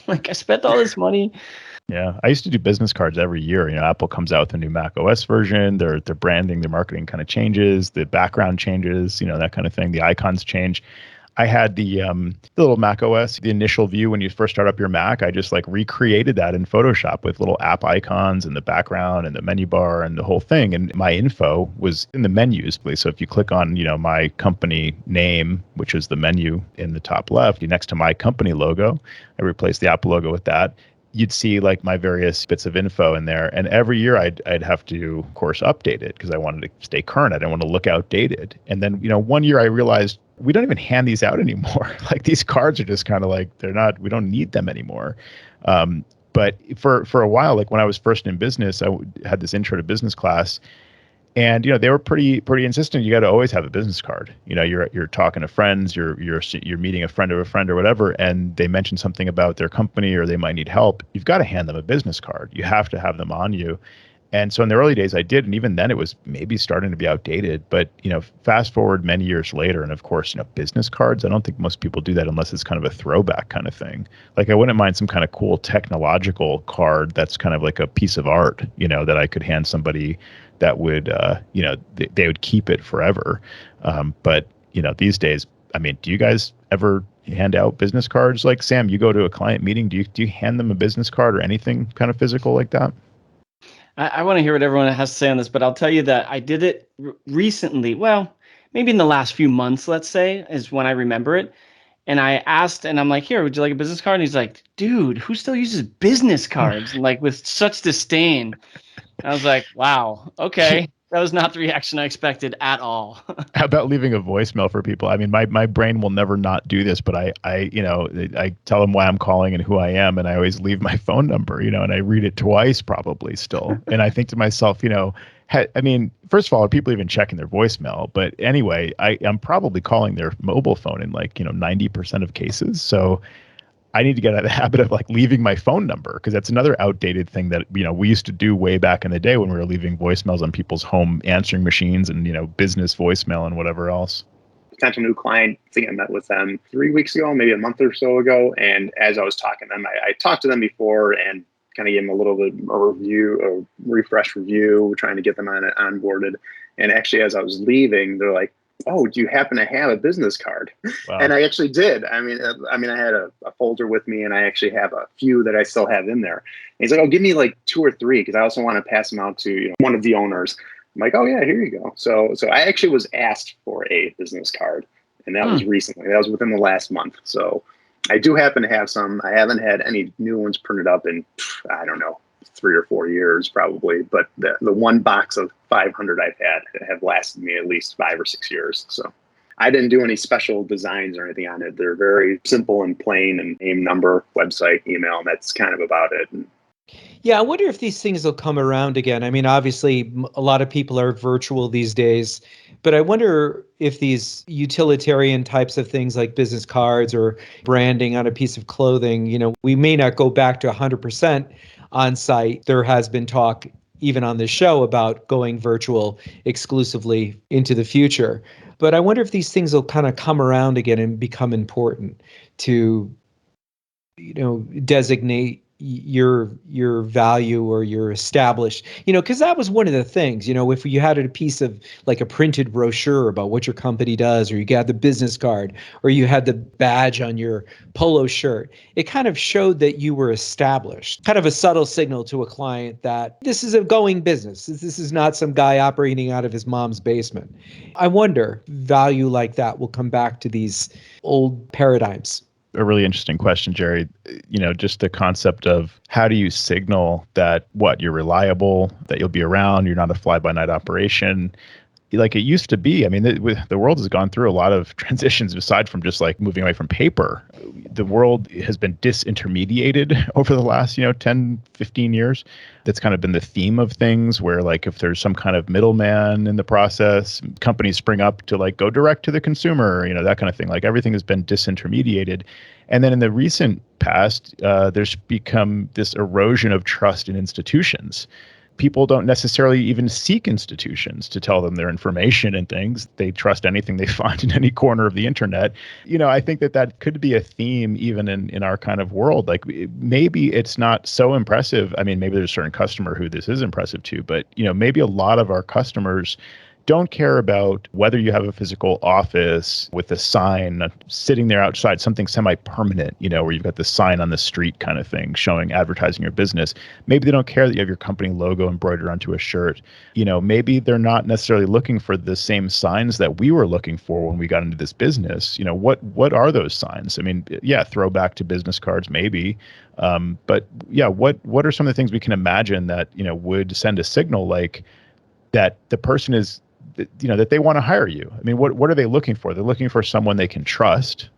I spent all this money. Yeah, I used to do business cards every year. Apple comes out with a new Mac OS version. Their branding, their marketing kind of changes. The background changes, that kind of thing. The icons change. I had the little Mac OS, the initial view when you first start up your Mac. I just recreated that in Photoshop with little app icons and the background and the menu bar and the whole thing. And my info was in the menus, please. So if you click on, my company name, which is the menu in the top left, next to my company logo, I replaced the Apple logo with that. You'd see my various bits of info in there. And every year I'd have to, of course, update it because I wanted to stay current. I didn't want to look outdated. And then, one year I realized we don't even hand these out anymore. These cards are just kind of we don't need them anymore. But for a while, when I was first in business, I had this intro to business class. And they were pretty insistent. You got to always have a business card. You're talking to friends, you're meeting a friend or whatever, and they mention something about their company or they might need help. You've got to hand them a business card. You have to have them on you. And so in the early days, I did, and even then, it was maybe starting to be outdated. But fast forward many years later, and of course, business cards. I don't think most people do that unless it's kind of a throwback kind of thing. I wouldn't mind some kind of cool technological card that's kind of like a piece of art, that I could hand somebody that would, they would keep it forever. But these days, I mean, do you guys ever hand out business cards? Like Sam, you go to a client meeting, do you hand them a business card or anything kind of physical like that? I want to hear what everyone has to say on this, but I'll tell you that I did it recently. Well, maybe in the last few months, let's say, is when I remember it. And I asked, and I'm like, here, would you like a business card? And he's like, dude, who still uses business cards? And with such disdain. I was like, wow, okay. That was not the reaction I expected at all. How about leaving a voicemail for people? I mean, my brain will never not do this, but I tell them why I'm calling and who I am, and I always leave my phone number, and I read it twice probably still. And I think to myself, I mean, first of all, are people even checking their voicemail? But anyway, I'm probably calling their mobile phone in 90% of cases. So I need to get out of the habit of leaving my phone number, because that's another outdated thing that, we used to do way back in the day when we were leaving voicemails on people's home answering machines and, business voicemail and whatever else. Potential new client, I think I met with them 3 weeks ago, maybe a month or so ago. And as I was talking to them, I talked to them before and kind of gave them a little bit of a review, a refresh review, trying to get them onboarded. And actually, as I was leaving, they're like, "Oh, do you happen to have a business card?" Wow. And I actually did. I mean, I had a folder with me, and I actually have a few that I still have in there. And he's like, "Oh, give me like 2 or 3, because I also want to pass them out to one of the owners." I'm like, "Oh yeah, here you go." So I actually was asked for a business card, and that was recently. That was within the last month. So I do happen to have some. I haven't had any new ones printed up in, I don't know, 3 or 4 years probably. But the one box of 500 I've had have lasted me at least 5 or 6 years. So I didn't do any special designs or anything on it. They're very simple and plain, and name, number, website, email, and that's kind of about it. Yeah, I wonder if these things will come around again. I mean, obviously, a lot of people are virtual these days, but I wonder if these utilitarian types of things like business cards or branding on a piece of clothing, we may not go back to 100% on site. There has been talk even on this show about going virtual exclusively into the future. But I wonder if these things will kind of come around again and become important to, designate your value or your established, because that was one of the things, if you had a piece of like a printed brochure about what your company does, or you got the business card, or you had the badge on your polo shirt, it kind of showed that you were established, kind of a subtle signal to a client that this is a going business. This is not some guy operating out of his mom's basement. I wonder value like that will come back to these old paradigms. A really interesting question, Jerry. Just the concept of how do you signal that you're reliable, that you'll be around, you're not a fly-by-night operation. Like it used to be. I mean, the world has gone through a lot of transitions aside from just like moving away from paper. The world has been disintermediated over the last, 10, 15 years. That's kind of been the theme of things where like if there's some kind of middleman in the process, companies spring up to like go direct to the consumer, that kind of thing. Like everything has been disintermediated. And then in the recent past, there's become this erosion of trust in institutions. People don't necessarily even seek institutions to tell them their information and things. They trust anything they find in any corner of the internet. I think that could be a theme even in our kind of world. Like maybe it's not so impressive. I mean, maybe there's a certain customer who this is impressive to, but maybe a lot of our customers don't care about whether you have a physical office with a sign sitting there outside, something semi-permanent, where you've got the sign on the street kind of thing showing advertising your business. Maybe they don't care that you have your company logo embroidered onto a shirt. Maybe they're not necessarily looking for the same signs that we were looking for when we got into this business. What are those signs? I mean, yeah, throwback to business cards, maybe. But yeah, what are some of the things we can imagine that, would send a signal like that the person is, that they want to hire you? I mean, what are they looking for? They're looking for someone they can trust.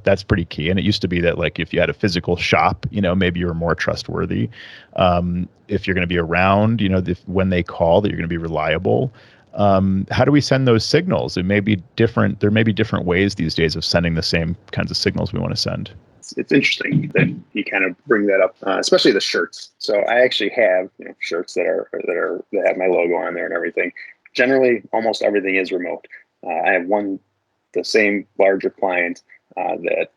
That's pretty key. And it used to be that like if you had a physical shop, maybe you were more trustworthy. If you're going to be around, when they call, that you're going to be reliable. How do we send those signals? It may be different. There may be different ways these days of sending the same kinds of signals we want to send. It's interesting that you kind of bring that up, especially the shirts. So I actually have shirts that have my logo on there and everything. Generally, almost everything is remote. I have the same larger client that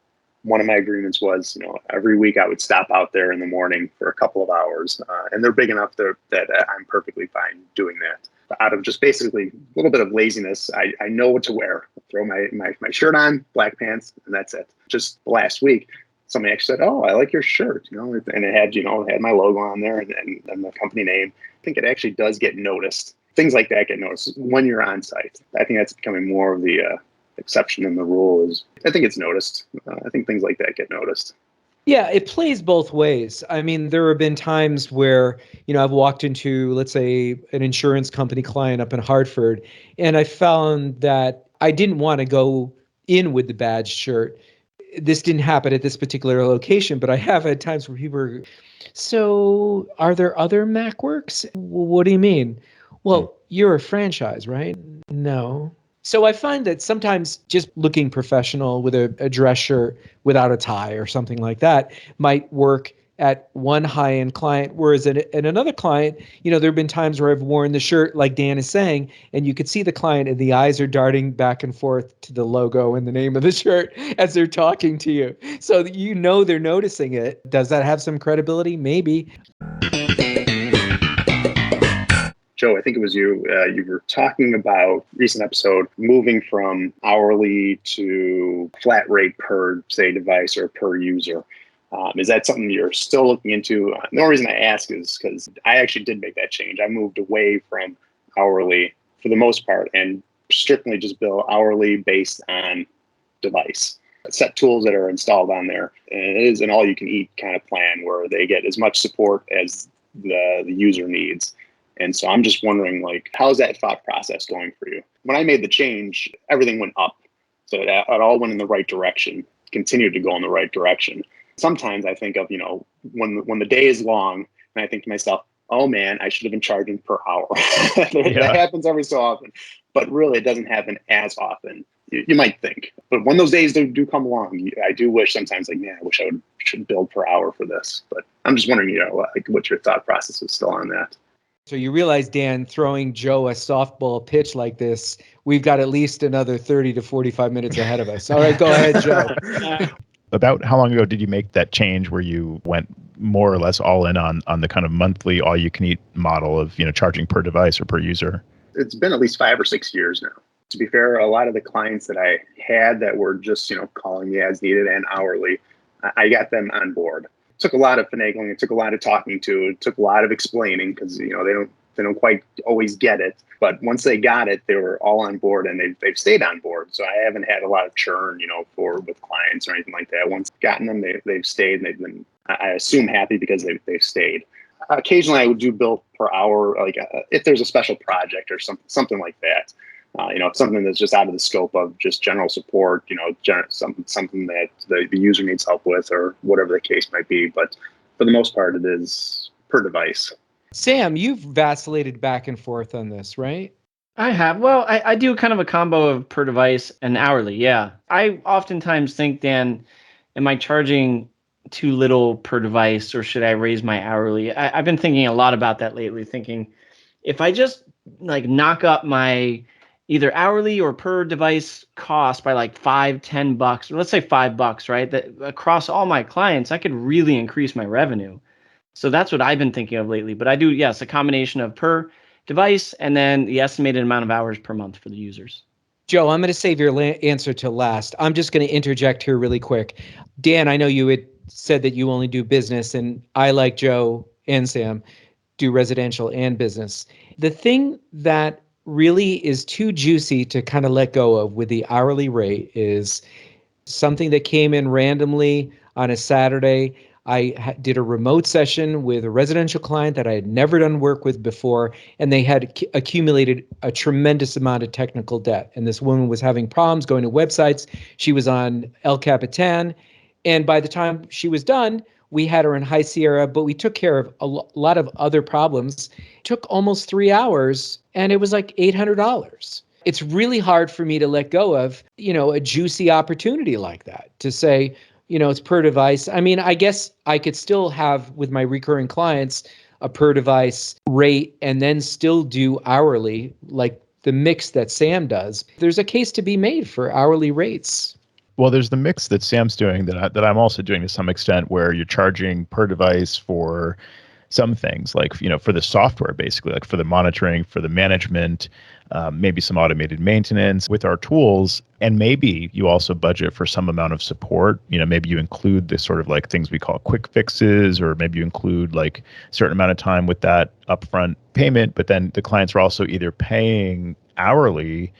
one of my agreements was, every week I would stop out there in the morning for a couple of hours, and they're big enough that I'm perfectly fine doing that. Out of just basically a little bit of laziness, I know what to wear. Throw my shirt on, black pants, and that's it. Just last week, somebody actually said, "Oh, I like your shirt," and it had my logo on there and the company name. I think it actually does get noticed. Things like that get noticed when you're on site. I think that's becoming more of the exception than the rule. I think it's noticed. I think things like that get noticed. Yeah, it plays both ways. I mean, there have been times where, I've walked into, let's say, an insurance company client up in Hartford, and I found that I didn't want to go in with the badge shirt. This didn't happen at this particular location, but I have had times where people are, "So are there other MacWorks?" "What do you mean?" "Well, you're a franchise, right?" "No." So I find that sometimes just looking professional with a dress shirt without a tie or something like that might work at one high-end client, whereas at another client, there have been times where I've worn the shirt, like Dan is saying, and you could see the client and the eyes are darting back and forth to the logo and the name of the shirt as they're talking to you. So they're noticing it. Does that have some credibility? Maybe. Joe, I think it was you. You were talking about recent episode moving from hourly to flat rate per, say, device or per user. Is that something you're still looking into? The only reason I ask is because I actually did make that change. I moved away from hourly for the most part and strictly just bill hourly based on device. Set tools that are installed on there. And it is an all-you-can-eat kind of plan where they get as much support as the user needs. And so I'm just wondering, how's that thought process going for you? When I made the change, everything went up. So it all went in the right direction, continued to go in the right direction. Sometimes I think of, when the day is long, and I think to myself, oh man, I should have been charging per hour. That happens every so often, but really it doesn't happen as often. You might think, but when those days do come along, I do wish sometimes, man, I wish I should bill per hour for this. But I'm just wondering, what your thought process is still on that. So you realize, Dan, throwing Joe a softball pitch like this, we've got at least another 30 to 45 minutes ahead of us. All right, go ahead, Joe. About how long ago did you make that change where you went more or less all in on the kind of monthly all-you-can-eat model of, charging per device or per user? It's been at least 5 or 6 years now. To be fair, a lot of the clients that I had that were just, calling me as needed and hourly, I got them on board. It took a lot of finagling. It took a lot of talking to. It took a lot of explaining because, they don't quite always get it. But once they got it, they were all on board and they've stayed on board. So I haven't had a lot of churn, with clients or anything like that. Once gotten them, they've stayed and they've been, I assume, happy because they've stayed. Occasionally I would do bill per hour, if there's a special project or something like that. Something that's just out of the scope of just general support, something that the user needs help with or whatever the case might be. But for the most part, it is per device. Sam, you've vacillated back and forth on this, right? I have. Well, I do kind of a combo of per device and hourly. Yeah. I oftentimes think, Dan, am I charging too little per device or should I raise my hourly? I've been thinking a lot about that lately, thinking if I just knock up my either hourly or per device cost by $5-10, or let's say $5, right? That across all my clients, I could really increase my revenue. So that's what I've been thinking of lately. But I do, yes, a combination of per device and then the estimated amount of hours per month for the users. Joe, I'm going to save your answer to last. I'm just going to interject here really quick. Dan, I know you had said that you only do business, and I, like Joe and Sam, do residential and business. The thing that really is too juicy to kind of let go of with the hourly rate is something that came in randomly on a Saturday. I did a remote session with a residential client that I had never done work with before, and they had accumulated a tremendous amount of technical debt. And this woman was having problems going to websites. She was on El Capitan, and by the time she was done, we had her in High Sierra, but we took care of a lot of other problems. It took almost 3 hours, and it was like $800. It's really hard for me to let go of, a juicy opportunity like that, to say, it's per device. I mean, I guess I could still have with my recurring clients a per device rate and then still do hourly, like the mix that Sam does. There's a case to be made for hourly rates. Well, there's the mix that Sam's doing that I'm also doing to some extent, where you're charging per device for some things, for the software, basically, for the monitoring, for the management, maybe some automated maintenance with our tools. And maybe you also budget for some amount of support. Maybe you include the sort of things we call quick fixes, or maybe you include a certain amount of time with that upfront payment. But then the clients are also either paying hourly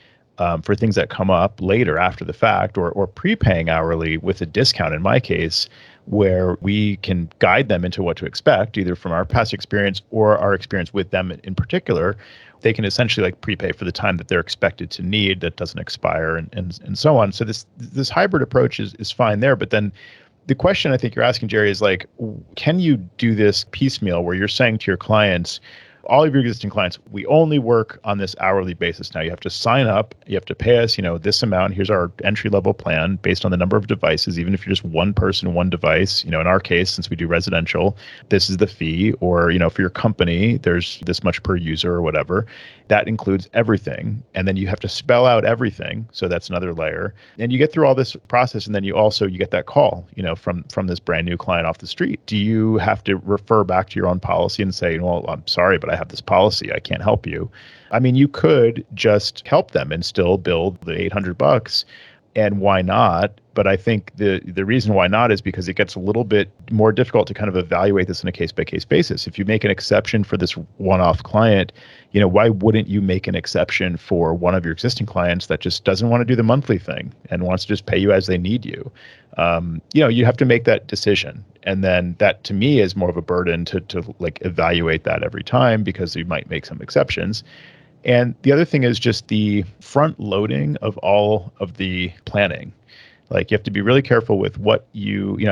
for things that come up later after the fact, or prepaying hourly with a discount in my case, where we can guide them into what to expect, either from our past experience or our experience with them in particular. They can essentially prepay for the time that they're expected to need that doesn't expire and so on. So this hybrid approach is fine there. But then the question I think you're asking, Jerry, is can you do this piecemeal where you're saying to your clients, all of your existing clients, we only work on this hourly basis now. You have to sign up, you have to pay us, this amount. Here's our entry level plan based on the number of devices. Even if you're just one person, one device, in our case, since we do residential, this is the fee. Or, for your company, there's this much per user or whatever. That includes everything. And then you have to spell out everything. So that's another layer. And you get through all this process. And then you get that call, from this brand new client off the street. Do you have to refer back to your own policy and say, well, I'm sorry, but I have this policy. I can't help you. I mean, you could just help them and still build the $800. And why not? But I think the reason why not is because it gets a little bit more difficult to kind of evaluate this in a case-by-case basis. If you make an exception for this one-off client, why wouldn't you make an exception for one of your existing clients that just doesn't want to do the monthly thing and wants to just pay you as they need you? You have to make that decision. And then that, to me, is more of a burden to evaluate that every time, because you might make some exceptions. And the other thing is just the front loading of all of the planning. You have to be really careful with what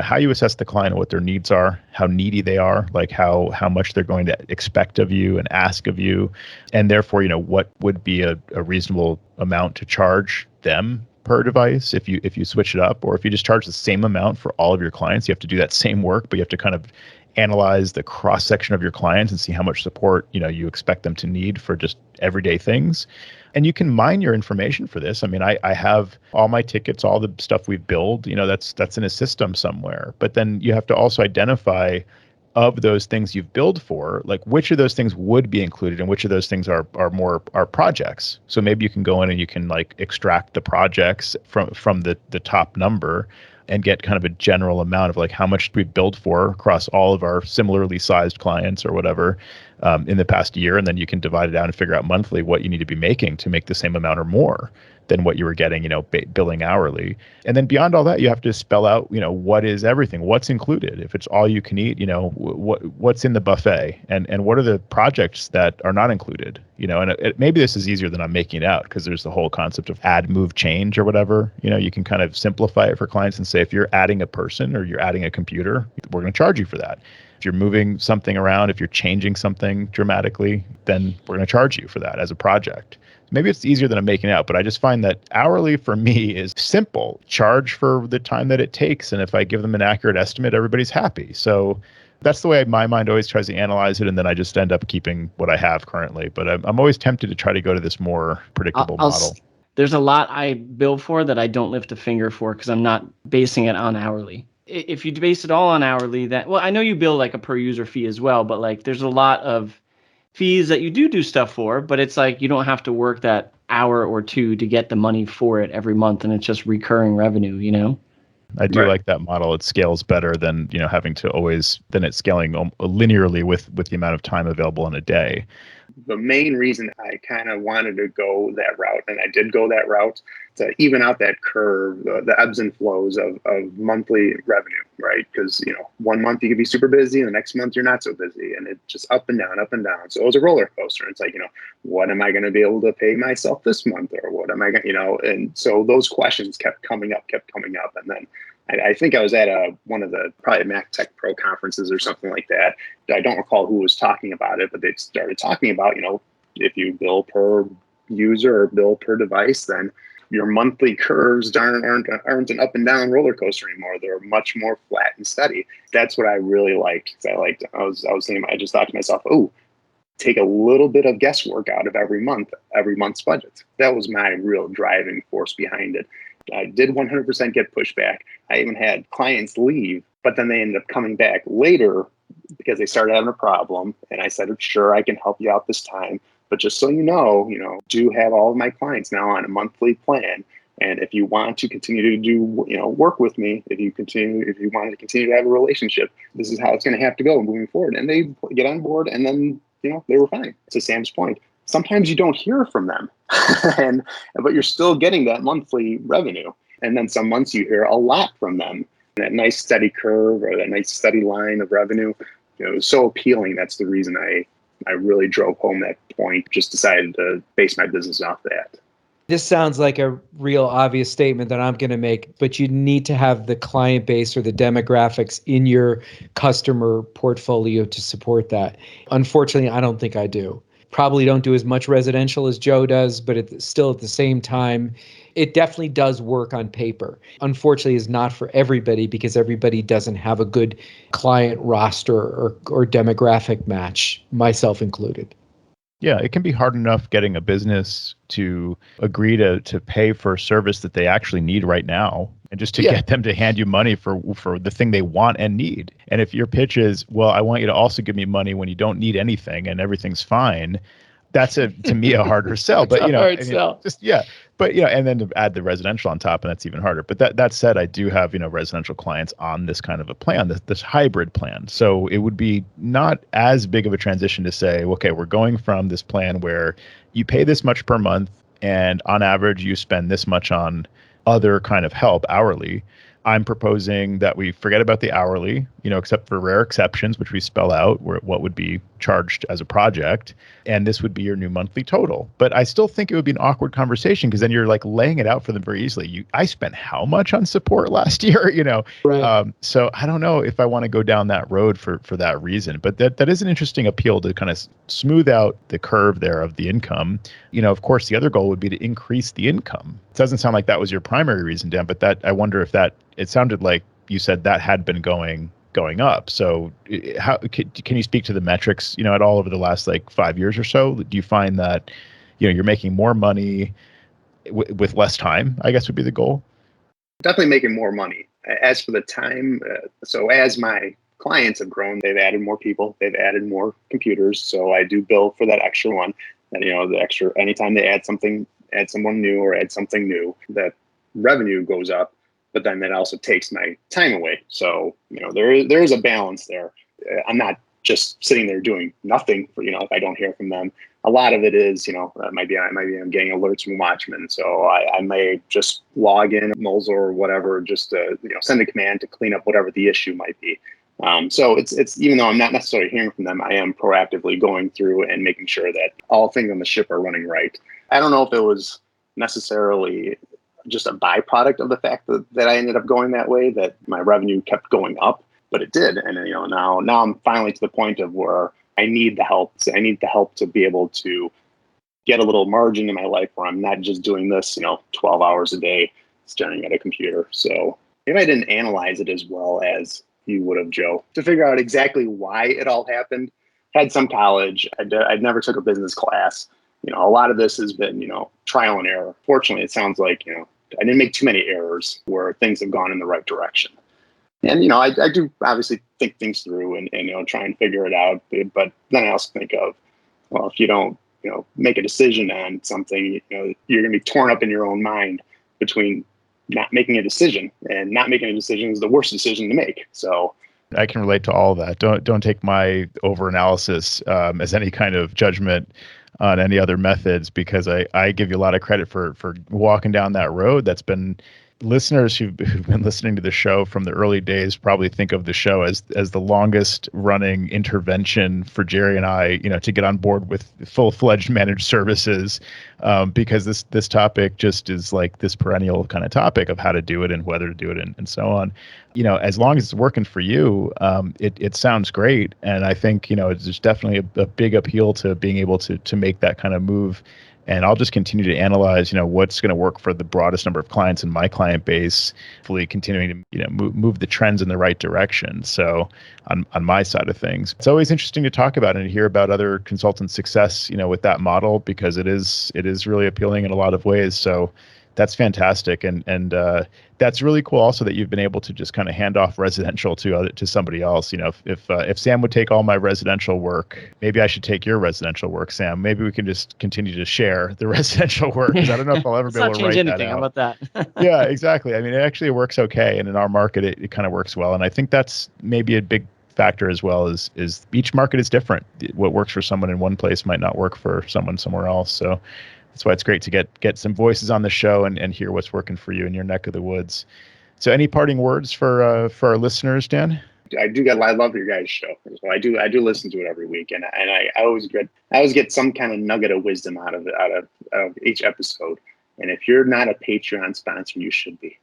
how you assess the client and what their needs are, how needy they are, how much they're going to expect of you and ask of you. And therefore, what would be a reasonable amount to charge them per device if you switch it up, or if you just charge the same amount for all of your clients. You have to do that same work, but you have to kind of analyze the cross section of your clients and see how much support you expect them to need for just everyday things. And you can mine your information for this. I mean, I have all my tickets, all the stuff we build, that's in a system somewhere. But then you have to also identify, of those things you've billed for, which of those things would be included and which of those things are projects. So maybe you can go in and you can extract the projects from the top number and get kind of a general amount of how much we've billed for across all of our similarly sized clients or whatever in the past year. And then you can divide it out and figure out monthly what you need to be making to make the same amount or more than what you were getting, billing hourly. And then beyond all that, you have to spell out, what is everything, what's included. If it's all you can eat, what's in the buffet, and what are the projects that are not included, and maybe this is easier than I'm making it out, because there's the whole concept of add, move, change or whatever. You can kind of simplify it for clients and say, if you're adding a person or you're adding a computer, we're going to charge you for that. If you're moving something around, if you're changing something dramatically, then we're going to charge you for that as a project. Maybe it's easier than I'm making out, but I just find that hourly for me is simple. Charge for the time that it takes. And if I give them an accurate estimate, everybody's happy. So that's the way my mind always tries to analyze it. And then I just end up keeping what I have currently. But I'm always tempted to try to go to this more predictable model. There's a lot I bill for that I don't lift a finger for, because I'm not basing it on hourly. If you base it all on hourly, I know you bill a per user fee as well, but there's a lot of fees that you do stuff for, but it's you don't have to work that hour or two to get the money for it every month, and it's just recurring revenue, I do like that model. It scales better than, having to then it's scaling linearly with the amount of time available in a day. The main reason I kind of wanted to go that route, and I did go that route, to even out that curve, the ebbs and flows of monthly revenue, right? Because, 1 month you could be super busy, and the next month you're not so busy, and it's just up and down, up and down. So it was a roller coaster. It's what am I going to be able to pay myself this month? Or what am I going to, and so those questions kept coming up. And then I think I was at one of the probably Mac Tech Pro conferences or something like that. I don't recall who was talking about it, but they started talking about, if you bill per user or bill per device, then your monthly curves aren't an up and down roller coaster anymore. They're much more flat and steady. That's what I really like. I was thinking, I just thought to myself, take a little bit of guesswork out of every month's budget. That was my real driving force behind it. I did 100% get pushback. I even had clients leave, but then they ended up coming back later because they started having a problem. And I said, sure, I can help you out this time. But just so you know, do have all of my clients now on a monthly plan. And if you want to continue to do, work with me, if you want to continue to have a relationship, this is how it's going to have to go moving forward. And they get on board, and then, they were fine. To Sam's point, sometimes you don't hear from them, but you're still getting that monthly revenue. And then some months you hear a lot from them. That nice steady curve or that nice steady line of revenue, it was so appealing. That's the reason I really drove home that point, just decided to base my business off that. This sounds like a real obvious statement that I'm going to make, but you need to have the client base or the demographics in your customer portfolio to support that. Unfortunately, I don't think I do. Probably don't do as much residential as Joe does, but still at the same time, it definitely does work on paper. Unfortunately, it's not for everybody because everybody doesn't have a good client roster or demographic match, myself included. Yeah, it can be hard enough getting a business to agree to pay for a service that they actually need right now, and just to get them to hand you money for the thing they want and need. And if your pitch is, well, I want you to also give me money when you don't need anything and everything's fine, that's to me a harder sell. But Sell. but and then to add the residential on top, and that's even harder. But that said, I do have residential clients on this kind of a plan, this hybrid plan. So it would be not as big of a transition to say, okay, we're going from this plan where you pay this much per month, and on average you spend this much on other kind of help hourly. I'm proposing that we forget about the hourly, except for rare exceptions, which we spell out what would be charged as a project. And this would be your new monthly total. But I still think it would be an awkward conversation because then you're like laying it out for them very easily. I spent how much on support last year, Right. So I don't know if I want to go down that road for that reason. But that is an interesting appeal to kind of smooth out the curve there of the income. Of course, the other goal would be to increase the income. It doesn't sound like that was your primary reason, Dan, but I wonder if it sounded like you said that had been going up. So how can you speak to the metrics, at all over the last like 5 years or so? Do you find that, you're making more money with less time, I guess would be the goal? Definitely making more money. As for the time, so as my clients have grown, they've added more people, they've added more computers. So I do bill for that extra one. And, the extra, anytime they add someone new or add something new, that revenue goes up. But then that also takes my time away. So, there is a balance there. I'm not just sitting there doing nothing for, if I don't hear from them. A lot of it is, maybe I'm getting alerts from Watchman. So I may just log in Moles or whatever, just to, send a command to clean up whatever the issue might be. So it's even though I'm not necessarily hearing from them, I am proactively going through and making sure that all things on the ship are running right. I don't know if it was necessarily just a byproduct of the fact that I ended up going that way, that my revenue kept going up, but it did. And now I'm finally to the point of where I need the help. So I need the help to be able to get a little margin in my life where I'm not just doing this, 12 hours a day staring at a computer. So maybe I didn't analyze it as well as you would have, Joe, to figure out exactly why it all happened. Had some college. I'd never took a business class. A lot of this has been, trial and error. Fortunately, it sounds like, I didn't make too many errors where things have gone in the right direction. And, I do obviously think things through and try and figure it out. But then I also think of, well, if you don't, make a decision on something, you're going to be torn up in your own mind between not making a decision, and not making a decision is the worst decision to make. So I can relate to all that. Don't take my overanalysis as any kind of judgment on any other methods, because I give you a lot of credit for walking down that road. That's been listeners who've been listening to the show from the early days probably think of the show as the longest running intervention for Jerry and I, to get on board with full-fledged managed services, because this topic just is like this perennial kind of topic of how to do it and whether to do it and so on. As long as it's working for you, it sounds great. And I think, there's definitely a big appeal to being able to make that kind of move. And I'll just continue to analyze, what's going to work for the broadest number of clients in my client base, hopefully continuing to, move the trends in the right direction. So on my side of things, it's always interesting to talk about and to hear about other consultants' success, with that model, because it is really appealing in a lot of ways. So that's fantastic. And that's really cool also that you've been able to just kind of hand off residential to somebody else. If Sam would take all my residential work, maybe I should take your residential work, Sam. Maybe we can just continue to share the residential work, because I don't know if I'll ever be able to write that out. How about that? Yeah, exactly. I mean, it actually works okay. And in our market, it kind of works well. And I think that's maybe a big factor as well, is each market is different. What works for someone in one place might not work for someone somewhere else. So that's why it's great to get some voices on the show and hear what's working for you in your neck of the woods. So any parting words for our listeners, Dan? I love your guys' show. So I do listen to it every week, and I always get some kind of nugget of wisdom out of each episode. And if you're not a Patreon sponsor, you should be.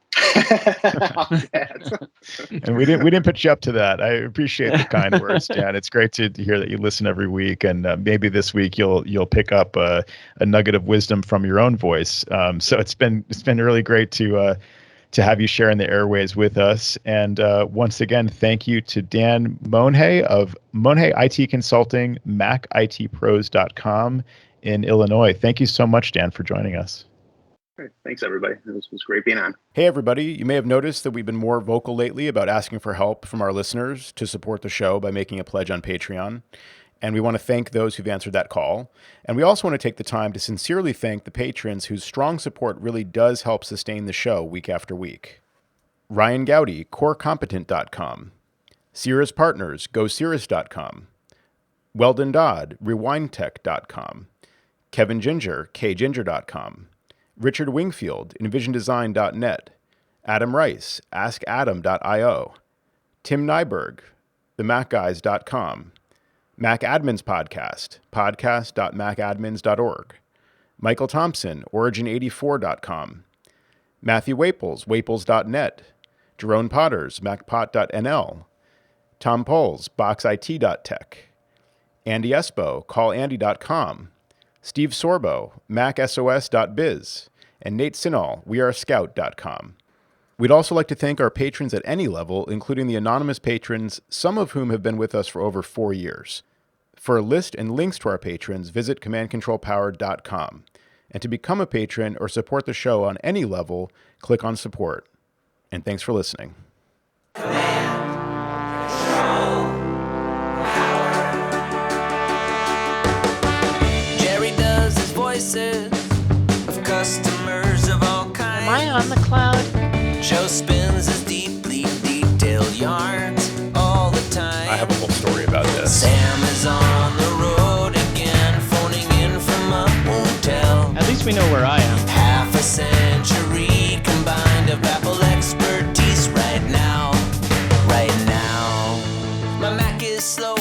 And we didn't put you up to that. I appreciate the kind words, Dan. It's great to hear that you listen every week, and maybe this week you'll pick up a nugget of wisdom from your own voice. So it's been really great to have you share in the airways with us. And once again, thank you to Dan Monge of Monge IT Consulting, MacITPros.com in Illinois. Thank you so much, Dan, for joining us. Great. Thanks, everybody. It was great being on. Hey, everybody. You may have noticed that we've been more vocal lately about asking for help from our listeners to support the show by making a pledge on Patreon. And we want to thank those who've answered that call. And we also want to take the time to sincerely thank the patrons whose strong support really does help sustain the show week after week. Ryan Gowdy, CoreCompetent.com. Cirrus Partners, GoCirrus.com. Weldon Dodd, RewindTech.com. Kevin Ginger, KGinger.com. Richard Wingfield, EnvisionDesign.net. Adam Rice, AskAdam.io. Tim Nyberg, TheMacGuys.com. Mac Admins Podcast, podcast.macadmins.org. Michael Thompson, Origin84.com. Matthew Waples, Waples.net. Jerome Potters, MacPot.nl. Tom Poles, BoxIT.tech. Andy Espo, CallAndy.com. Steve Sorbo, MacSOS.biz. And Nate Sinall, WeAreScout.com. We'd also like to thank our patrons at any level, including the anonymous patrons, some of whom have been with us for over 4 years. For a list and links to our patrons, visit commandcontrolpower.com. And to become a patron or support the show on any level, click on support. And thanks for listening. Jerry does his voices of customers of all kinds. Am I on the cloud? Joe spins his deeply detailed yarns all the time. I have a whole story about this. Sam is on the road again, phoning in from a hotel. At least we know where I am. Half a century combined of Apple expertise right now. Right now. My Mac is slow